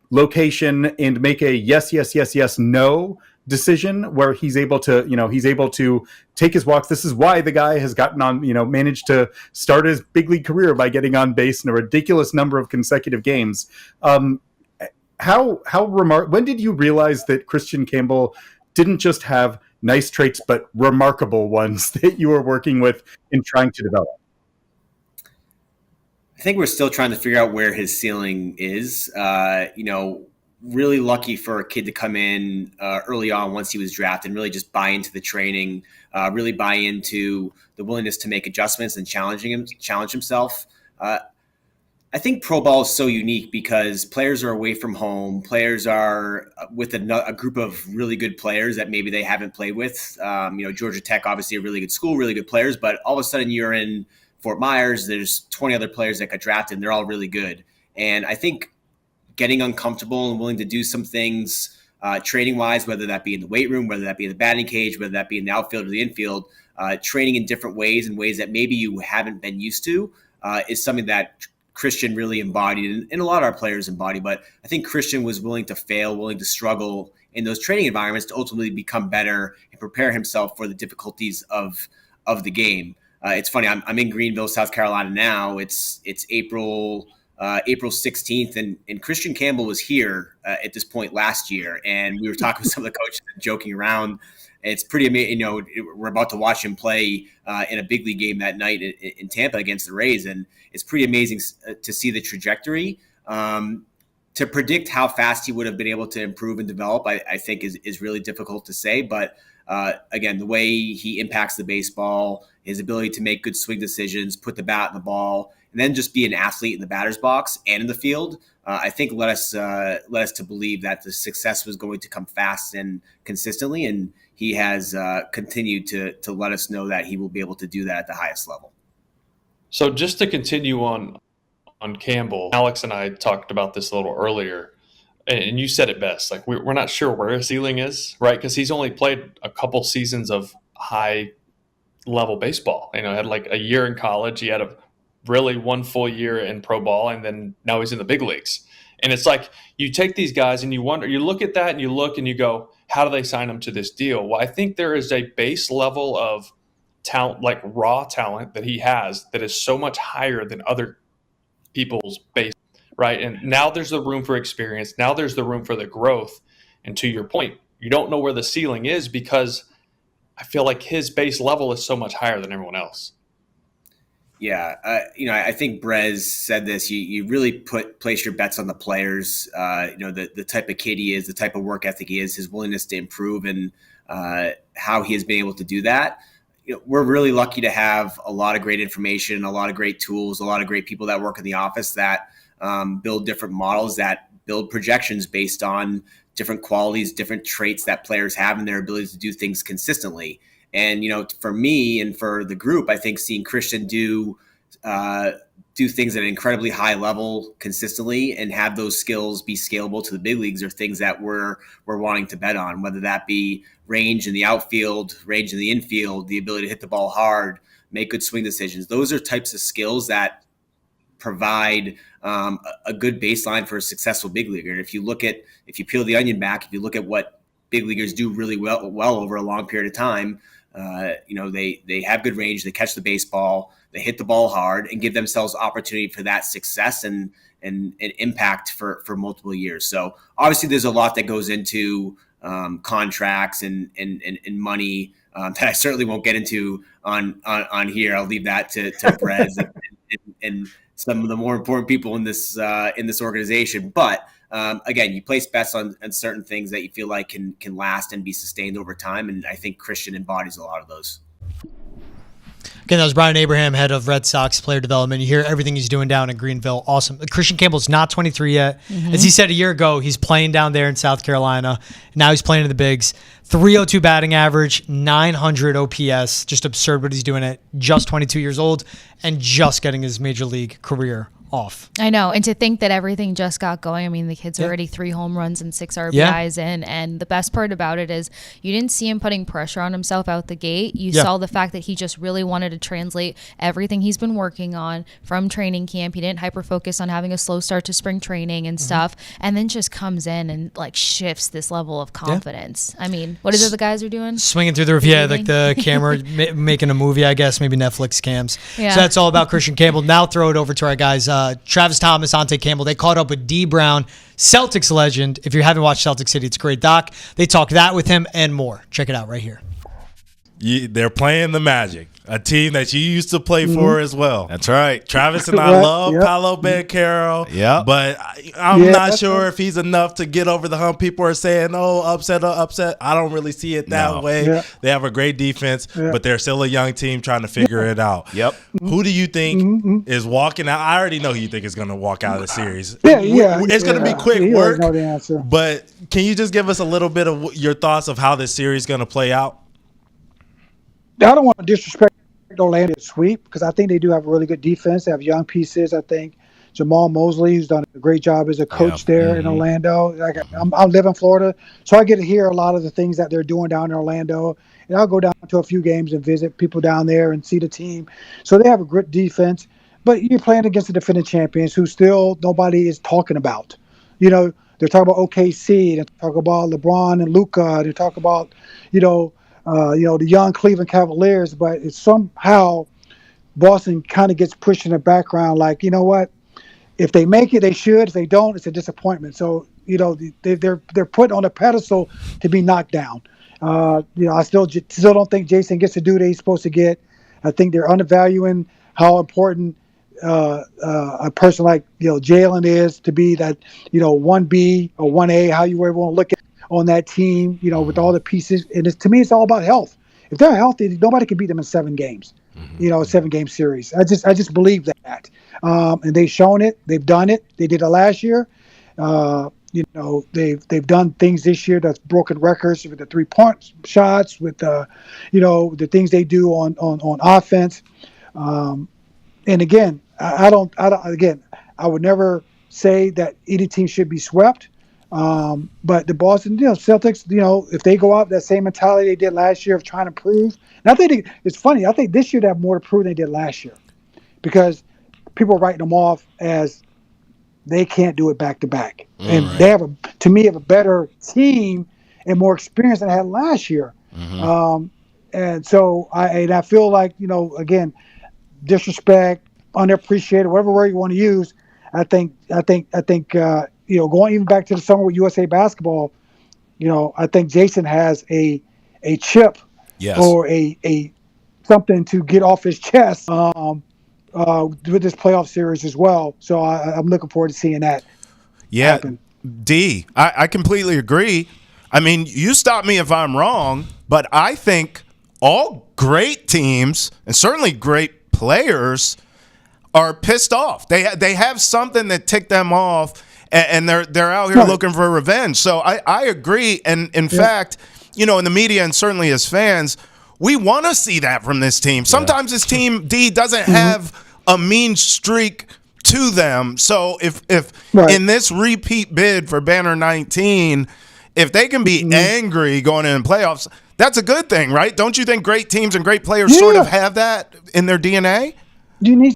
location, and make a yes, no decision where he's able to take his walks. This is why the guy has gotten on, managed to start his big league career by getting on base in a ridiculous number of consecutive games. When did you realize that Kristian Campbell didn't just have nice traits, but remarkable ones that you were working with in trying to develop? I think we're still trying to figure out where his ceiling is. Really lucky for a kid to come in early on once he was drafted and really just buy into the training, really buy into the willingness to make adjustments and challenge himself. I think pro ball is so unique because players are away from home. Players are with a group of really good players that maybe they haven't played with. Georgia Tech, obviously a really good school, really good players, but all of a sudden you're in Fort Myers, there's 20 other players that got drafted and they're all really good. And I think getting uncomfortable and willing to do some things training wise, whether that be in the weight room, whether that be in the batting cage, whether that be in the outfield or the infield, training in different ways and ways that maybe you haven't been used to is something that Kristian really embodied, and a lot of our players embody. But I think Kristian was willing to fail, willing to struggle in those training environments to ultimately become better and prepare himself for the difficulties of the game. It's funny. I'm in Greenville, South Carolina now. It's April 16th, and Kristian Campbell was here at this point last year, and we were talking with some of the coaches and joking around. It's pretty amazing. We're about to watch him play in a big league game that night in Tampa against the Rays, and it's pretty amazing to see the trajectory. To predict how fast he would have been able to improve and develop, I think is really difficult to say. But again, the way he impacts the baseball, his ability to make good swing decisions, put the bat in the ball, and then just be an athlete in the batter's box and in the field, I think led us to believe that the success was going to come fast and consistently. And he has continued to let us know that he will be able to do that at the highest level. So just to continue on Campbell, Alex and I talked about this a little earlier, and you said it best. Like we're not sure where his ceiling is, right? Because he's only played a couple seasons of high level baseball. Had like a year in college. He had a really one full year in pro ball, and then now he's in the big leagues. And it's like you take these guys and you look at that and you look and you go, how do they sign them to this deal? Well, I think there is a base level of talent, like raw talent that he has that is so much higher than other people's base, right? And now there's the room for experience. Now there's the room for the growth. And to your point, you don't know where the ceiling is because I feel like his base level is so much higher than everyone else. Yeah, I think Brez said this. You really place your bets on the players. The type of kid he is, the type of work ethic he is, his willingness to improve, and how he has been able to do that. We're really lucky to have a lot of great information, a lot of great tools, a lot of great people that work in the office that build different models, that build projections based on different qualities, different traits that players have, and their ability to do things consistently. And, for me and for the group, I think seeing Kristian do things at an incredibly high level consistently and have those skills be scalable to the big leagues are things that we're wanting to bet on, whether that be range in the outfield, range in the infield, the ability to hit the ball hard, make good swing decisions. Those are types of skills that provide a good baseline for a successful big leaguer. And if you peel the onion back, if you look at what big leaguers do really well over a long period of time, they have good range, they catch the baseball, they hit the ball hard, and give themselves opportunity for that success and impact for multiple years. So obviously there's a lot that goes into contracts and money that I certainly won't get into on here. I'll leave that to Brez and some of the more important people in this organization. But again, you place bets on certain things that you feel like can last and be sustained over time. And I think Kristian embodies a lot of those. Again, that was Brian Abraham, head of Red Sox player development. You hear everything he's doing down in Greenville. Awesome. Kristian Campbell's not 23 yet. Mm-hmm. As he said a year ago, he's playing down there in South Carolina. Now he's playing in the bigs. 302 batting average, 900 OPS. Just absurd what he's doing at just 22 years old and just getting his major league career off. I know. And to think that everything just got going. I mean, the kid's already 3 home runs and 6 RBIs in. And the best part about it is you didn't see him putting pressure on himself out the gate. You saw the fact that he just really wanted to translate everything he's been working on from training camp. He didn't hyper-focus on having a slow start to spring training and stuff. And then just comes in and, like, shifts this level of confidence. I mean, what is it the guys are doing? Swinging through the roof. Yeah, like the camera making a movie, I guess, maybe Netflix cams. Yeah. So that's all about Kristian Campbell. Now throw it over to our guys. Travis Thomas, Ante Campbell, they caught up with D. Brown, Celtics legend. If you haven't watched Celtic City, it's a great doc. They talk that with him and more. Check it out right here. They're playing the Magic, a team that you used to play for as well. That's right. Travis and I love Paolo Banchero, but I'm not sure if he's enough to get over the hump. People are saying, oh, upset. I don't really see it that way. Yeah. They have a great defense, but they're still a young team trying to figure it out. Yep. Who do you think is walking out? I already know who you think is going to walk out of the series. It's going to be quick work, know the answer. But can you just give us a little bit of your thoughts of how this series is going to play out? I don't want to disrespect Orlando's sweep because I think they do have a really good defense. They have young pieces. I think Jamal Mosley, who's done a great job as a coach there in Orlando. Like I live in Florida, so I get to hear a lot of the things that they're doing down in Orlando. And I'll go down to a few games and visit people down there and see the team. So they have a great defense. But you're playing against the defending champions who still nobody is talking about. You know, they're talking about OKC. They're talking about LeBron and Luka. They talk about, the young Cleveland Cavaliers, but it's somehow Boston kind of gets pushed in the background. Like, you know what? If they make it, they should. If they don't, it's a disappointment. So, they're put on a pedestal to be knocked down. I still don't think Jason gets to do what he's supposed to get. I think they're undervaluing how important a person like Jalen is to be that 1B or 1A, how you ever want to look at on that team, with all the pieces. And to me, it's all about health. If they're healthy, nobody can beat them in 7 games, a 7-game series. I just believe that. And they've shown it. They've done it. They did it last year. They've done things this year that's broken records with the 3-point shots, with the things they do on offense. And again, I would never say that any team should be swept. But the Boston Celtics, if they go out that same mentality they did last year of trying to prove, and I think it's funny. I think this year they have more to prove than they did last year because people are writing them off as they can't do it back to back, and they have a better team and more experience than they had last year. And so I feel like again, disrespect, unappreciated, whatever word you want to use. I think. Going even back to the summer with USA Basketball, I think Jason has a chip or a something to get off his chest with this playoff series as well. So I'm looking forward to seeing that happen. D, I completely agree. I mean, you stop me if I'm wrong, but I think all great teams and certainly great players are pissed off. They have something that ticked them off. And they're out here looking for revenge. So I agree. And in fact, in the media and certainly as fans, we want to see that from this team. Sometimes this team, D, doesn't have a mean streak to them. So if in this repeat bid for Banner 19, if they can be angry going in playoffs, that's a good thing, right? Don't you think great teams and great players sort of have that in their DNA? You need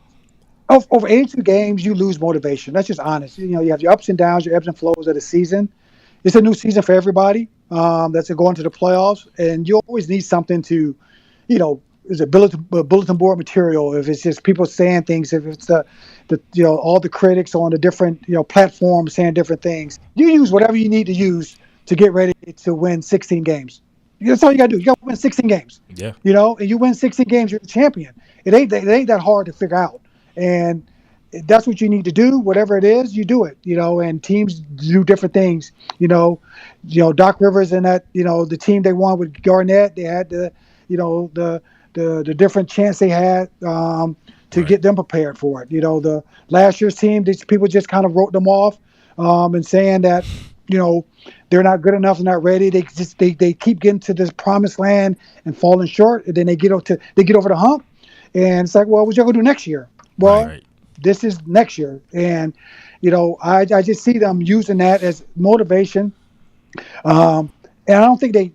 over 82 games, you lose motivation. That's just honest. You have your ups and downs, your ebbs and flows of the season. It's a new season for everybody that's going to the playoffs, and you always need something to, is a bulletin board material. If it's just people saying things, if it's the all the critics on the different platforms saying different things, you use whatever you need to use to get ready to win 16 games. That's all you got to do. You got to win 16 games. Yeah. And you win 16 games, you're the champion. It ain't that hard to figure out. And that's what you need to do. Whatever it is, you do it. And teams do different things. Doc Rivers and that. The team they won with Garnett, they had the different chance they had to get them prepared for it. The last year's team, these people just kind of wrote them off and saying that they're not good enough, they're not ready. They keep getting to this promised land and falling short, and then they get over the hump, and it's like, well, what you gonna do next year? Well, this is next year. And, I just see them using that as motivation. And I don't think they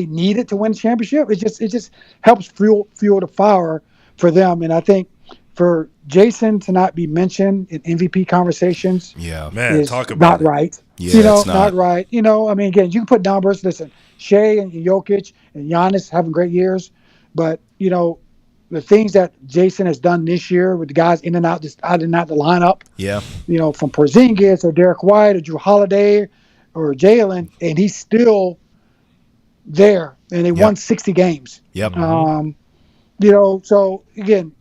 need it to win the championship. It just helps fuel the fire for them. And I think for Jason to not be mentioned in MVP conversations, is talk about not right. Yeah, it's not right. Again, you can put numbers. Listen, Shea and Jokic and Giannis having great years, but the things that Jason has done this year with the guys in and out the lineup. Yeah. From Porzingis or Derek White or Drew Holiday or Jalen, and he's still there, and they won 60 games. Yep. So again,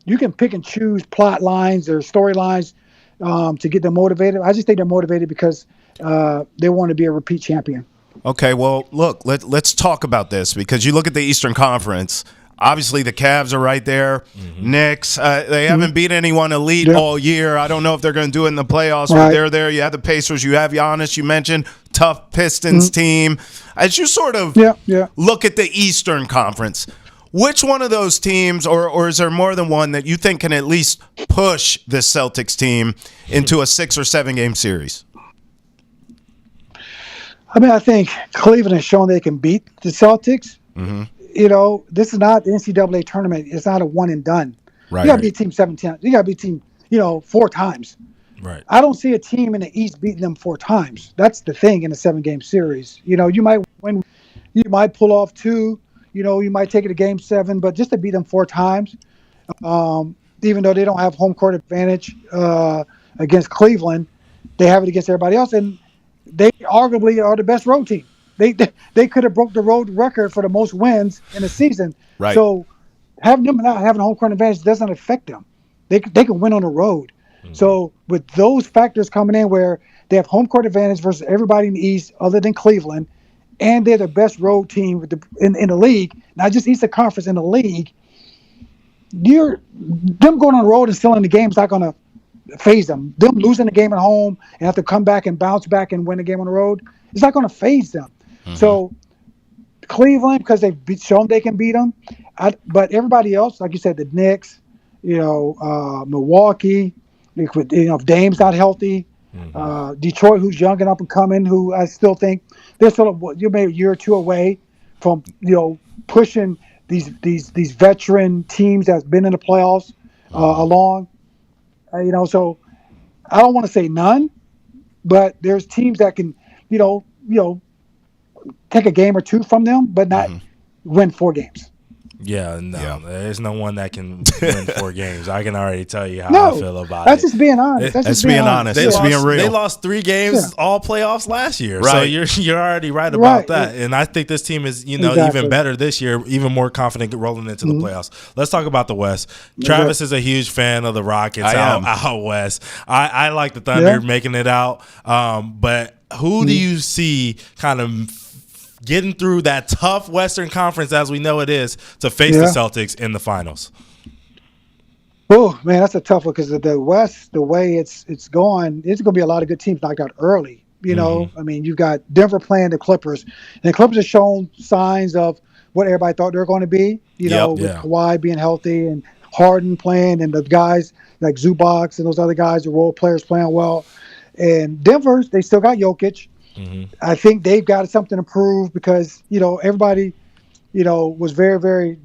you can pick and choose plot lines or storylines to get them motivated. I just think they're motivated because they want to be a repeat champion. Okay, well, look, let's talk about this because you look at the Eastern Conference. Obviously, the Cavs are right there. Knicks, they haven't beat anyone elite all year. I don't know if they're going to do it in the playoffs, but they're there. You have the Pacers. You have Giannis. You mentioned tough Pistons team. As you sort of look at the Eastern Conference, which one of those teams, or is there more than one that you think can at least push this Celtics team into a 6 or 7 game series? I think Cleveland has shown they can beat the Celtics. This is not the NCAA tournament. It's not a one and done. Right. You got to beat team 17. You got to beat team, 4 times. Right. I don't see a team in the East beating them 4 times. That's the thing in a 7-game series. You might win. You might pull off 2. You might take it to game 7, but just to beat them 4 times, even though they don't have home court advantage against Cleveland, they have it against everybody else, and they arguably are the best road team. They could have broke the road record for the most wins in a season. Right. So having them not having home court advantage doesn't affect them. They can win on the road. So with those factors coming in where they have home court advantage versus everybody in the East other than Cleveland, and they're the best road team in the league, not just Eastern Conference, in the league, them going on the road and still in the game is not going to phase them. Them losing the game at home and have to come back and bounce back and win the game on the road, it's not going to phase them. So Cleveland, because they've shown they can beat them, but everybody else, like you said, the Knicks, Milwaukee, if Dame's not healthy, Detroit, who's young and up and coming, who I still think they're sort of you're maybe a year or 2 away from pushing these veteran teams that's been in the playoffs along. So I don't want to say none, but there's teams that can take a game or 2 from them, but not win 4 games. Yeah, no, there's no one that can win 4 games. I can already tell you how I feel about that's it. just being honest. That's just being honest. That's being real. They lost 3 games all playoffs last year, right. So you're already right about that. And I think this team is even better this year, even more confident rolling into the playoffs. Let's talk about the West. Travis is a huge fan of the Rockets out west. I like the Thunder making it out, but who do you see kind of getting through that tough Western Conference, as we know it is, to face the Celtics in the finals? Oh, man, that's a tough one because the West, the way it's going, it's going to be a lot of good teams knocked out early. You've got Denver playing the Clippers, and the Clippers have shown signs of what everybody thought they were going to be, with Kawhi being healthy and Harden playing and the guys like Zubac and those other guys, the role players playing well. And Denver, they still got Jokic. I think they've got something to prove because, everybody, was very, very,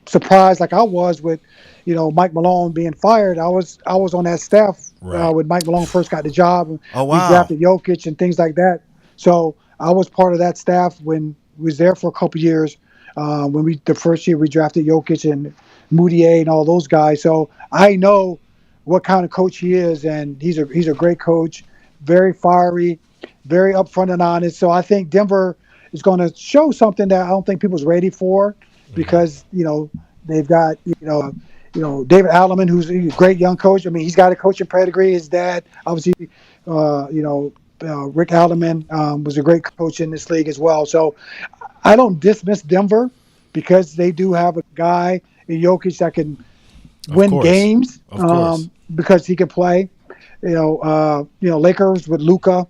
surprised like I was with, Mike Malone being fired. I was on that staff when Mike Malone first got the job. Oh, wow. We drafted Jokic and things like that. So I was part of that staff when we was there for a couple years. When the first year we drafted Jokic and Moutier and all those guys. So I know what kind of coach he is, and he's a great coach. Very fiery, very upfront and honest. So I think Denver is going to show something that I don't think people's ready for because, they've got, David Alleman, who's a great young coach. I mean, he's got a coaching pedigree. His dad, obviously, Rick Alleman was a great coach in this league as well. So I don't dismiss Denver because they do have a guy in Jokic that can win games because he can play. Lakers with Luka.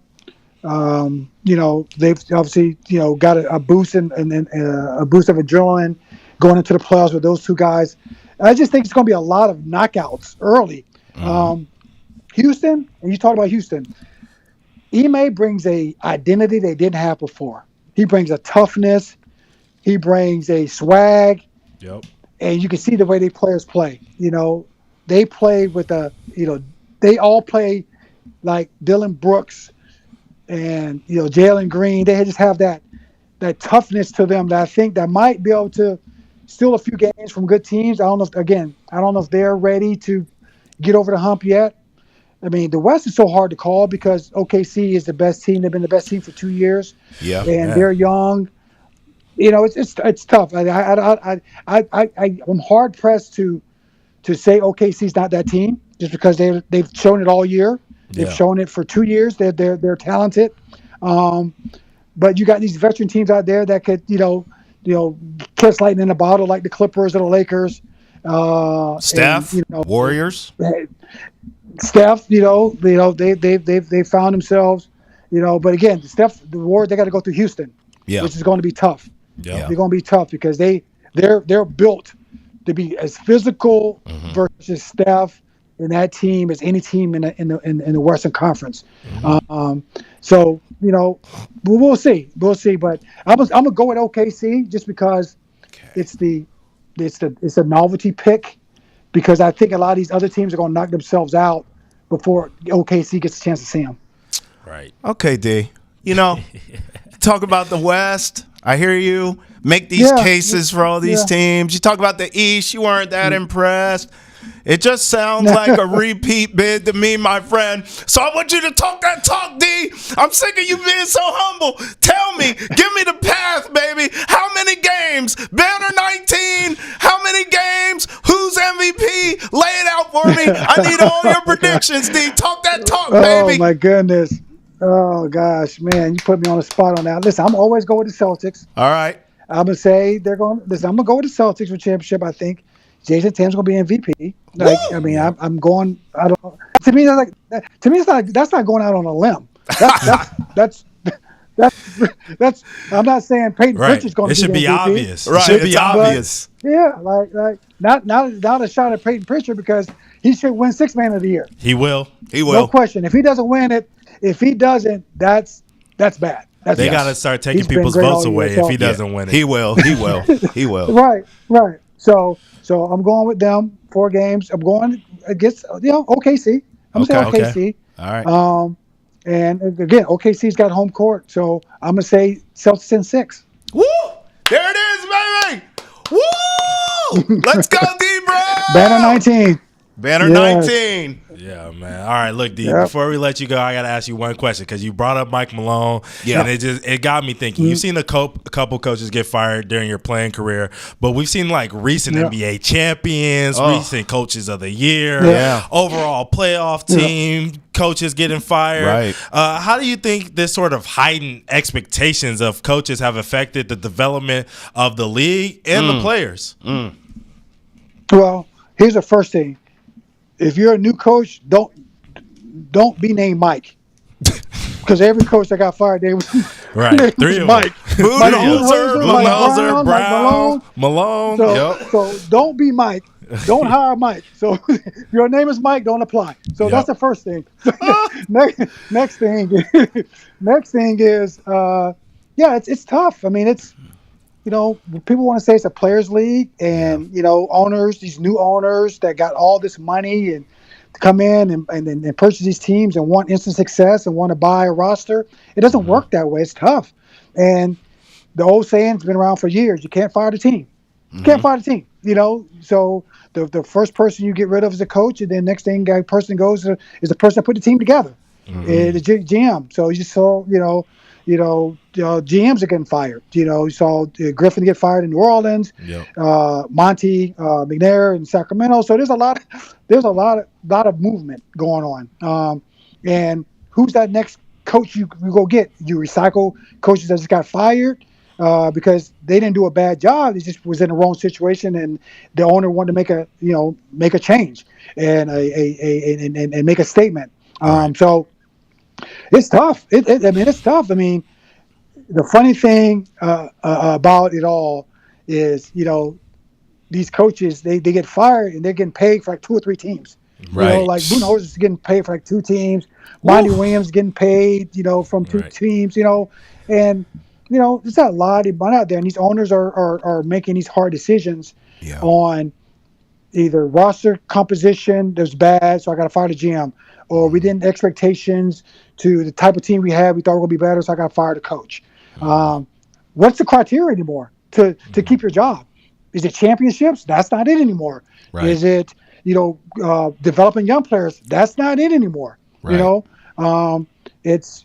They've obviously got a boost and a boost of adrenaline going into the playoffs with those 2 guys. I just think it's going to be a lot of knockouts early. Houston, and you talked about Houston. Ime brings a identity they didn't have before. He brings a toughness. He brings a swag. Yep. And you can see the way they players play. They play with they all play like Dylan Brooks and Jalen Green. They just have that toughness to them that I think that might be able to steal a few games from good teams. I don't know if they're ready to get over the hump yet. I mean, the West is so hard to call because OKC is the best team. They've been the best team for 2 years. Yeah, and they're young. It's tough. I'm hard pressed to say OKC's not that team just because they've shown it all year. They've shown it for 2 years. They're talented. But you got these veteran teams out there that could catch lightning in a bottle like the Clippers or the Lakers. Steph, Warriors. Steph, they found themselves, But again, the Warriors, they got to go through Houston, which is going to be tough. Yeah. They're going to be tough because they're built to be as physical versus Steph in that team as any team in the Western Conference. So we'll see, but I'm gonna go with OKC just because it's a novelty pick. Because I think a lot of these other teams are going to knock themselves out before OKC gets a chance to see them. Right. Okay, D. Talk about the West. I hear you. Make these cases for all these teams. You talk about the East. You weren't that impressed. It just sounds like a repeat bid to me, my friend. So I want you to talk that talk, D. I'm sick of you being so humble. Tell me. Give me the path, baby. How many games? Banner 19. How many games? Who's MVP? Lay it out for me. I need all your predictions, D. Talk that talk, baby. Oh, my goodness. Oh, gosh, man. You put me on the spot on that. Listen, I'm always going with the Celtics. All right. I'm going to say they're going – listen, I'm going to go with the Celtics for championship, I think. Jason Tatum's going to be MVP. I'm going. I don't. To me, it's not. That's not going out on a limb. That's. I'm not saying Peyton Pritchard's going to be MVP. It should be obvious. Right. It should be obvious. Yeah, not a shot at Peyton Pritchard because he should win Sixth Man of the Year. He will. No question. If he doesn't win it, that's bad. They got to start taking people's votes away if he doesn't win it. He will. He will. Right. So I'm going with them 4 games. I'm going against OKC. I'm saying OKC. Okay. All right. And again, OKC's got home court, so I'm gonna say Celtics in 6. Woo! There it is, baby. Woo! Let's go, D, bro. Banner 19. Banner 19. Yeah, man. All right, look, D, before we let you go, I got to ask you one question because you brought up Mike Malone, and it got me thinking. You've seen a couple coaches get fired during your playing career, but we've seen like recent NBA champions, recent coaches of the year, overall playoff team, coaches getting fired. Right. How do you think this sort of heightened expectations of coaches have affected the development of the league and the players? Well, here's the first thing. If you're a new coach, don't be named Mike, because every coach that got fired, they was right. 3 of Mike. Budenholzer, Brown, Malone. So don't be Mike. Don't hire Mike. So if your name is Mike, don't apply. So that's the first thing. Next thing is it's tough. I mean, it's people want to say it's a players league, and owners, these new owners that got all this money and to come in and purchase these teams and want instant success and want to buy a roster. It doesn't work that way. It's tough. And the old saying's been around for years: you can't fire the team. You can't fire the team. So the first person you get rid of is a coach, and then next thing that person goes is the person that put the team together, the GM. So you just saw GMs are getting fired. You saw Griffin get fired in New Orleans, Monty McNair in Sacramento. So there's a lot of movement going on. And who's that next coach you go get? You recycle coaches that just got fired because they didn't do a bad job. They just was in the wrong situation, and the owner wanted to make a change and make a statement. So it's tough. It's tough. I mean, the funny thing about it all is, these coaches, they get fired and they're getting paid for like 2 or 3 teams. Right. You know, like Budenholzer is getting paid for like 2 teams. Monty Williams getting paid, from 2 teams, and there's a lot of money out there, and these owners are making these hard decisions on either roster composition that's bad, so I got to fire the GM, or we didn't expectations to the type of team we had, we thought we were going to be better, so I got to fire the coach. What's the criteria anymore to keep your job? Is it championships? That's not it anymore. Right. Is it developing young players? That's not it anymore. Right. It's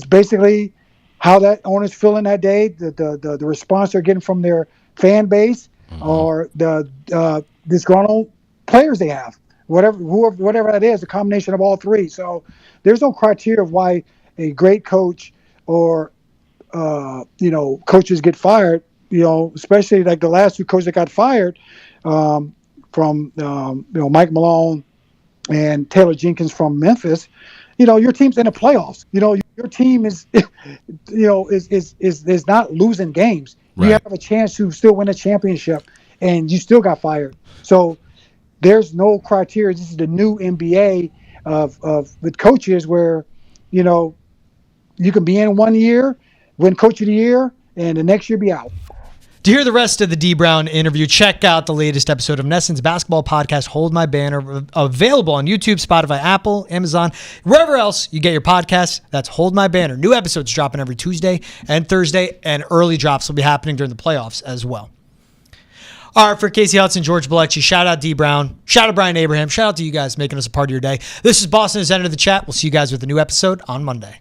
basically how that owner's feeling that day, the response they're getting from their fan base, or the disgruntled players they have, whatever that is, a combination of all 3. So there's no criteria of why a great coach or coaches get fired. Especially like the last 2 coaches that got fired, from Mike Malone and Taylor Jenkins from Memphis. Your team's in the playoffs. Your team is is not losing games. Right. You have a chance to still win a championship, and you still got fired. So there's no criteria. This is the new NBA with coaches where you can be in 1 year, win Coach of the Year, and the next year be out. To hear the rest of the D. Brown interview, check out the latest episode of Nesson's basketball podcast, Hold My Banner, available on YouTube, Spotify, Apple, Amazon, wherever else you get your podcasts. That's Hold My Banner. New episodes dropping every Tuesday and Thursday, and early drops will be happening during the playoffs as well. All right, for Kasey Hudson, George Balekji, shout out D. Brown, shout out Brian Abraham, shout out to you guys making us a part of your day. This is Boston has entered the chat. We'll see you guys with a new episode on Monday.